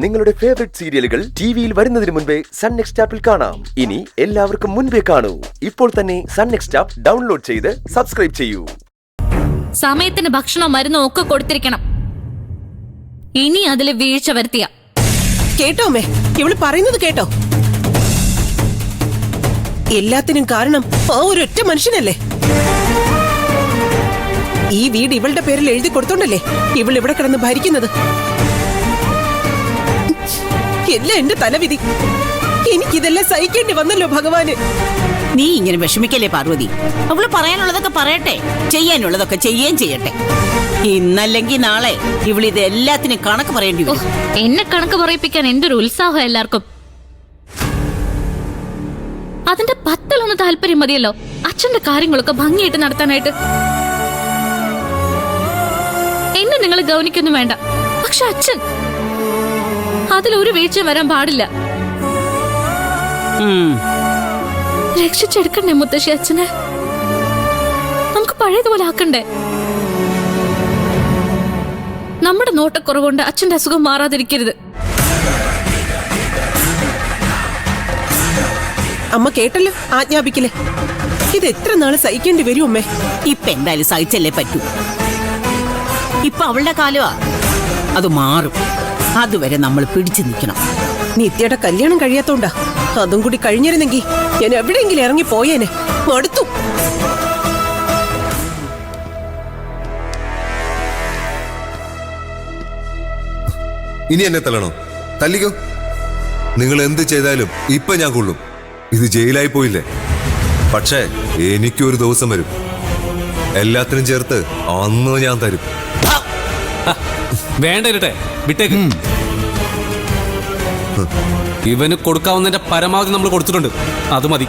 നിങ്ങളുടെ ഫേവറേറ്റ് സീരിയലുകൾ ടിവിയിൽ വരുന്നതിന് മുൻപേ സൺ നെക്സ്റ്റ് ആപ്പിൽ കാണാം. ഇനി എല്ലാവർക്കും മുൻപേ കാണൂ. ഇപ്പോൾ തന്നെ സൺ നെക്സ്റ്റ് ആപ്പ് ഡൗൺലോഡ് ചെയ്ത് സബ്സ്ക്രൈബ് ചെയ്യൂ. സമയത്തിന് ഭക്ഷണം മരുന്നും ഒക്കെ കൊടുത്തിരിക്കണം. ഇനി അതില് വീഴ്ച വരുത്തിയ കേട്ടോ അമ്മേ, ഇവള് പറയുന്നത് കേട്ടോ? എല്ലാത്തിനും കാരണം ആ ഒരൊറ്റ മനുഷ്യനല്ലേ? ഈ വീട് ഇവളുടെ പേരിൽ എഴുതി കൊടുത്തോണ്ടല്ലേ ഇവൾ ഇവിടെ കിടന്ന് ഭരിക്കുന്നത്? എല്ലാം എന്റെ തലവിധി. എനിക്കിതെല്ലാം സഹിക്കേണ്ടി വന്നല്ലോ ഭഗവാന്. നീ ഇങ്ങനെ വിഷമിക്കല്ലേ പാർവതി. അവള് പറയാനുള്ളതൊക്കെ പറയട്ടെ, ചെയ്യാനുള്ളതൊക്കെ ചെയ്യുകയും ചെയ്യട്ടെ. ഇന്നല്ലെങ്കിൽ നാളെ ഇവളിത് എല്ലാത്തിനും കണക്ക് പറയേണ്ടി വരും. എന്നെ കണക്ക് പറയിപ്പിക്കാൻ എന്തൊരു ഉത്സാഹം എല്ലാവർക്കും. അതിന്റെ പത്തിലൊന്ന് താല്പര്യം മതിയല്ലോ അച്ഛന്റെ കാര്യങ്ങളൊക്കെ ഭംഗിയായിട്ട് നടത്താനായിട്ട്. എന്നെ നിങ്ങൾ ഗൗനിക്കൊന്നും വേണ്ട, പക്ഷെ അച്ഛൻ അതിലൊരു വീഴ്ച വരാൻ പാടില്ല. രക്ഷിച്ചെടുക്കണ്ടേ മുത്തശ്ശി അച്ഛനെ? നമുക്ക് പഴയതുപോലെ ആക്കണ്ടേ? നമ്മുടെ നോട്ടക്കുറവുകൊണ്ട് അച്ഛന്റെ അസുഖം മാറാതിരിക്കരുത്. അമ്മ കേട്ടല്ലോ ആജ്ഞാപിക്കലേ. ഇത് എത്ര നാള് സഹിക്കേണ്ടി വരും അമ്മേ? ഇപ്പൊ എന്തായാലും സഹിച്ചല്ലേ പറ്റൂ. ഇപ്പൊ അവളുടെ കാലമാ, അത് മാറും. അതുവരെ നമ്മൾ പിടിച്ചു നിൽക്കണം. നിത്യയുടെ കല്യാണം കഴിയാത്തോണ്ടാ. അതും കൂടി കഴിഞ്ഞിരുന്നെങ്കിൽ ഞാൻ എവിടെയെങ്കിലും ഇറങ്ങി പോയേനെ. മടുത്തു. ഇനി എന്നെ തല്ലണോ? തല്ലിക്കോ. നിങ്ങൾ എന്ത് ചെയ്താലും ഇപ്പൊ ഞാൻ കൊള്ളും. ഇത് ജയിലായി പോയില്ലേ? പക്ഷേ എനിക്കൊരു ദിവസം വരും, എല്ലാത്തിനും ചേർത്ത് അന്ന് ഞാൻ തരും. വേണ്ട വിട്ടേക്ക്. ഇവന് കൊടുക്കാവുന്നതിന്റെ പരമാവധി നമ്മൾ കൊടുത്തിട്ടുണ്ട്, അത് മതി.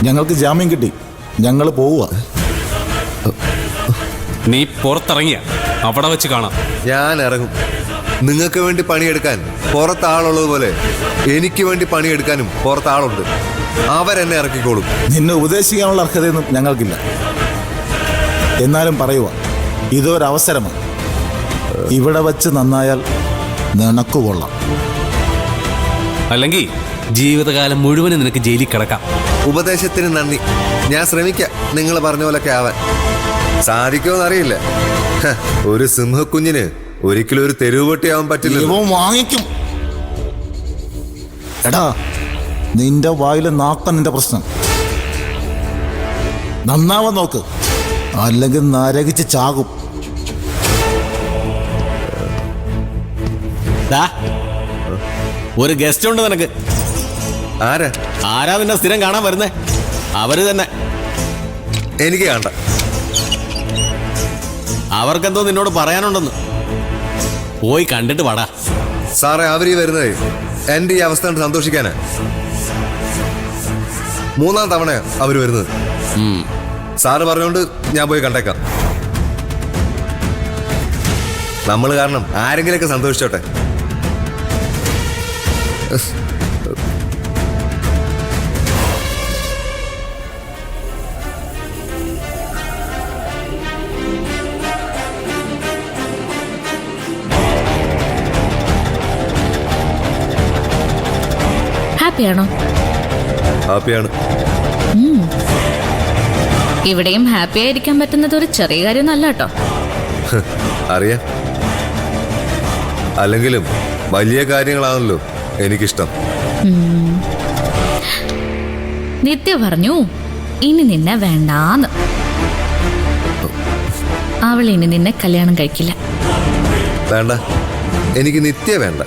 ഞങ്ങൾക്ക് ജാമ്യം കിട്ടി, ഞങ്ങൾ പോവുക. നീ പുറത്തിറങ്ങിയ അവിടെ വെച്ച് കാണാം. ഞാൻ ഇറങ്ങും. നിങ്ങൾക്ക് വേണ്ടി പണിയെടുക്കാൻ പുറത്ത് ആളുള്ളതുപോലെ എനിക്ക് വേണ്ടി പണിയെടുക്കാനും പുറത്ത് ആളുണ്ട്. അവരെന്നെ ഇറക്കിക്കോളും. നിന്നെ ഉപദേശിക്കാനുള്ള അർഹതയൊന്നും ഞങ്ങൾക്കില്ല. എന്നാലും പറയുക, ഇതൊരവസരമാണ്. ഇവിടെ വച്ച് നന്നായാൽ നിനക്ക് കൊള്ളാം. അല്ലെങ്കിൽ ജീവിതകാലം മുഴുവനും നിനക്ക് ജയിലിൽ കിടക്കാം. ഉപദേശത്തിന് നന്ദി. ഞാൻ ശ്രമിക്കാം നിങ്ങൾ പറഞ്ഞ പോലൊക്കെ ആവാൻ. സാധിക്കുമെന്ന് അറിയില്ല. ഒരു സിംഹക്കുഞ്ഞിന് ഒരിക്കലും ഒരു തെരുവുപട്ടിയാവാൻ പറ്റില്ല. വാങ്ങിക്കും. എടാ, നിന്റെ വായിലെ നാക്ക നിന്റെ പ്രശ്നം. നന്നാവാൻ നോക്ക്, അല്ലെങ്കിൽ നരകിച്ച് ചാകും. ഒരു ഗസ്റ്റ് ഉണ്ട് നിനക്ക്. ആരാ നിന്നെ സ്ഥിരം കാണാൻ വരുന്നേ? അവര് തന്നെ. എനിക്ക് കാണണ്ട. അവർക്കെന്തോ നിന്നോട് പറയാനുണ്ടെന്ന്. പോയി കണ്ടിട്ട് വാടാ. സാറേ, അവരീ വരുന്നത് എന്റെ ഈ അവസ്ഥ കണ്ട് സന്തോഷിക്കാനാ. 3-ാം തവണ അവര് വരുന്നത്. സാറ് പറഞ്ഞോണ്ട് ഞാൻ പോയി കണ്ടേക്കാം. നമ്മൾ കാരണം ആരെങ്കിലൊക്കെ സന്തോഷിച്ചോട്ടെ. ഹാപ്പിയാണോ? ഹാപ്പിയാണ്. ഇവിടെയും ഹാപ്പി ആയിരിക്കാൻ പറ്റുന്നത് ഒരു ചെറിയ കാര്യമൊന്നല്ല കേട്ടോ. അറിയാം. അല്ലെങ്കിലും വലിയ കാര്യങ്ങളാണല്ലോ എനിക്കിഷ്ടം. നിത്യ പറഞ്ഞു ഇനി നിന്നെ വേണ്ടാന്ന്. അവൾ ഇനി നിന്നെ കല്യാണം കഴിക്കില്ല. വേണ്ട, എനിക്ക് നിത്യ വേണ്ട,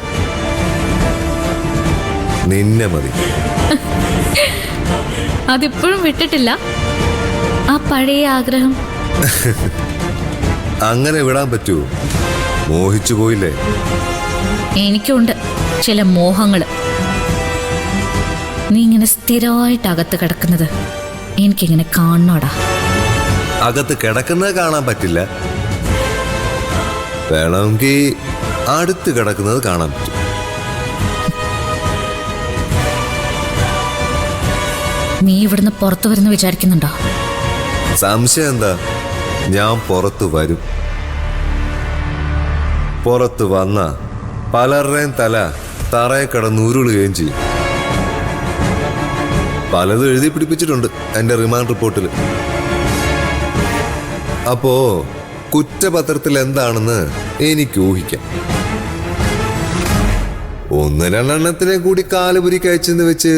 നിന്നെ മതി. അതിപ്പോഴും വിട്ടിട്ടില്ല ആ പഴയ ആഗ്രഹം? അങ്ങനെ വിടാൻ പറ്റുമോ? മോഹിച്ചു പോയില്ലേ? എനിക്കുണ്ട് ചില മോഹങ്ങള്. നീ ഇങ്ങനെ സ്ഥിരമായിട്ട് അകത്ത് കിടക്കുന്നത് എനിക്കിങ്ങനെ കാണണോടാ. അകത്ത് കിടക്കുന്നത് കാണാൻ പറ്റില്ല, വേണമെങ്കിൽ അടുത്ത് കിടക്കുന്നത് കാണാൻ പറ്റും. നീ ഇവിടുന്ന് പുറത്തു വരുന്ന വിചാരിക്കുന്നുണ്ടോ? സംശയം എന്താ? ഞാൻ പുറത്തു വരും. പുറത്തു വന്ന പലരുടെയും തല തറയെ കിടന്നുരുളുകയും ചെയ്യും. പലതും എഴുതി പിടിപ്പിച്ചിട്ടുണ്ട് എന്റെ റിമാൻഡ് റിപ്പോർട്ടിൽ. അപ്പോ കുറ്റപത്രത്തിൽ എന്താണെന്ന് എനിക്ക് ഊഹിക്കാം. 1-2 കൂടി കാലുപുരിക്ക് അയച്ചെന്ന് വെച്ച്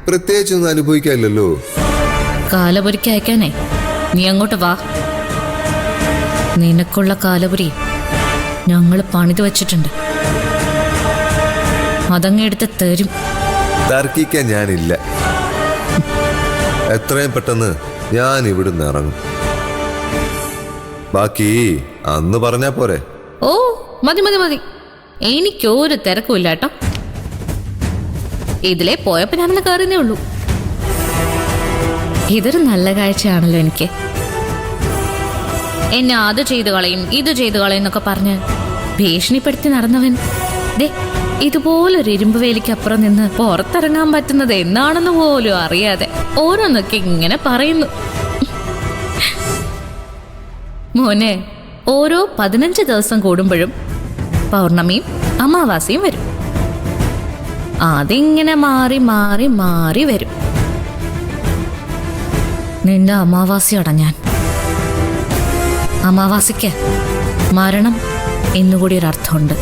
പ്രത്യേകിച്ചൊന്നും അനുഭവിക്കാനില്ലല്ലോ. കാലപുരിക്ക് അയക്കാനേ നീ അങ്ങോട്ട് വാ. നിനക്കുള്ള കാലപുരി ഞങ്ങൾ പണിത് വെച്ചിട്ടുണ്ട്. അതങ്ങ് എടുത്ത് തരും. തർക്കിക്കാൻ ഞാനില്ല. എത്രയും പെട്ടെന്ന് ഞാൻ ഇവിടുന്ന് ഇറങ്ങും. ബാക്കി അന്ന് പറഞ്ഞാ പോരെ? ഓ മതി മതി മതി, എനിക്കൊരു തിരക്കുമില്ല കേട്ടോ. ഇതിലെ പോയപ്പോ ഞാനൊന്ന് കയറുന്നേ ഉള്ളൂ. ഇതൊരു നല്ല കാഴ്ചയാണല്ലോ എനിക്ക്. എന്നെ അത് ചെയ്തു കളയും ഇത് ചെയ്തു കളയും എന്നൊക്കെ പറഞ്ഞ് ഭീഷണിപ്പെടുത്തി നടന്നവൻ ദേ ഇതുപോലൊരു ഇരുമ്പ് വേലിക്കപ്പുറം നിന്ന് പുറത്തിറങ്ങാൻ പറ്റുന്നത് എന്നാണെന്ന് പോലും അറിയാതെ ഓരോന്നൊക്കെ ഇങ്ങനെ പറയുന്നു. മോനെ, ഓരോ 15 ദിവസം കൂടുമ്പോഴും പൗർണമിയും അമാവാസിയും വരും. അതിങ്ങനെ മാറി മാറി മാറി വരും. നിന്റെ അമാവാസിയോടാ ഞാൻ. അമാവാസിക്ക് മരണം എന്നുകൂടി ഒരർത്ഥമുണ്ട്.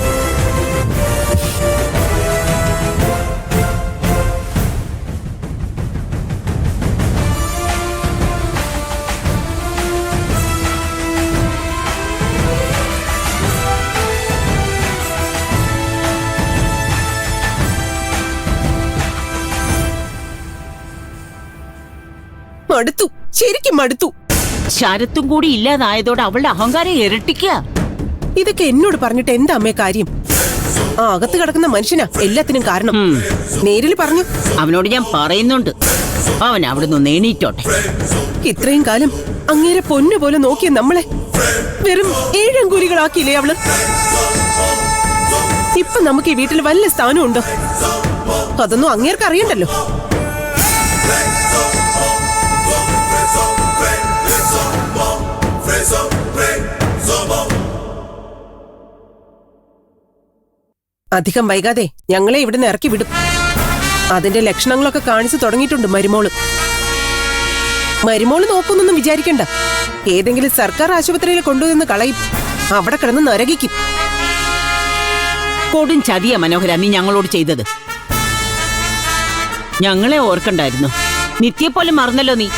മടുത്തു, ശരിക്കും മടുത്തു. ശരത്തും കൂടി ഇല്ലാതായതോടെ അവളുടെ അഹങ്കാരം ഇരട്ടിക്കുക. ഇതൊക്കെ എന്നോട് പറഞ്ഞിട്ട് എന്താ അമ്മേ കാര്യം? ആ അകത്ത് കിടക്കുന്ന മനുഷ്യനാ എല്ലാത്തിനും കാരണം. നേരിൽ പറഞ്ഞു. അവനോട് ഞാൻ പറയുന്നുണ്ട്, അവൻ അവിടെ നിന്ന് എണീറ്റോട്ടെ. ഇത്രയും കാലം അങ്ങേരെ പൊന്നു പോലെ നോക്കിയ നമ്മളെ വെറും 7 അങ്കൂലികളാക്കിയില്ലേ അവള്? ഇപ്പൊ നമുക്ക് ഈ വീട്ടിൽ വല്ല സ്ഥാനം ഉണ്ടോ? അതൊന്നും അങ്ങേർക്ക് അറിയണ്ടല്ലോ. അധികം വൈകാതെ ഞങ്ങളെ ഇവിടുന്ന് ഇറക്കി വിടും. അതിന്റെ ലക്ഷണങ്ങളൊക്കെ കാണിച്ചു തുടങ്ങിയിട്ടുണ്ട് മരുമോള്. മരുമോള് നോക്കുന്നൊന്നും വിചാരിക്കണ്ട. ഏതെങ്കിലും സർക്കാർ ആശുപത്രിയിൽ കൊണ്ടുവന്ന് കളയും. അവിടെ കിടന്ന് നരകിക്കും. കൊടും ചതിയ മനോഹര നീ ഞങ്ങളോട് ചെയ്തത്. ഞങ്ങളെ ഓർക്കണ്ടായിരുന്നു. നിത്യപോലെ മറന്നല്ലോ നീ.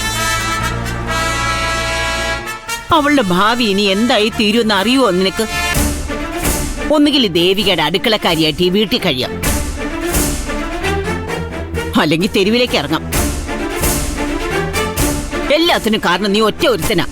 അവളുടെ ഭാവി ഇനി എന്തായി തീരുമെന്ന് അറിയുമോ നിനക്ക്? ഒന്നുകിൽ ദേവികയുടെ അടുക്കളക്കാരിയായിട്ട് ഈ വീട്ടിൽ കഴിയാം, അല്ലെങ്കിൽ തെരുവിലേക്ക് ഇറങ്ങാം. എല്ലാത്തിനും കാരണം നീ ഒറ്റ ഒരുത്തനാ.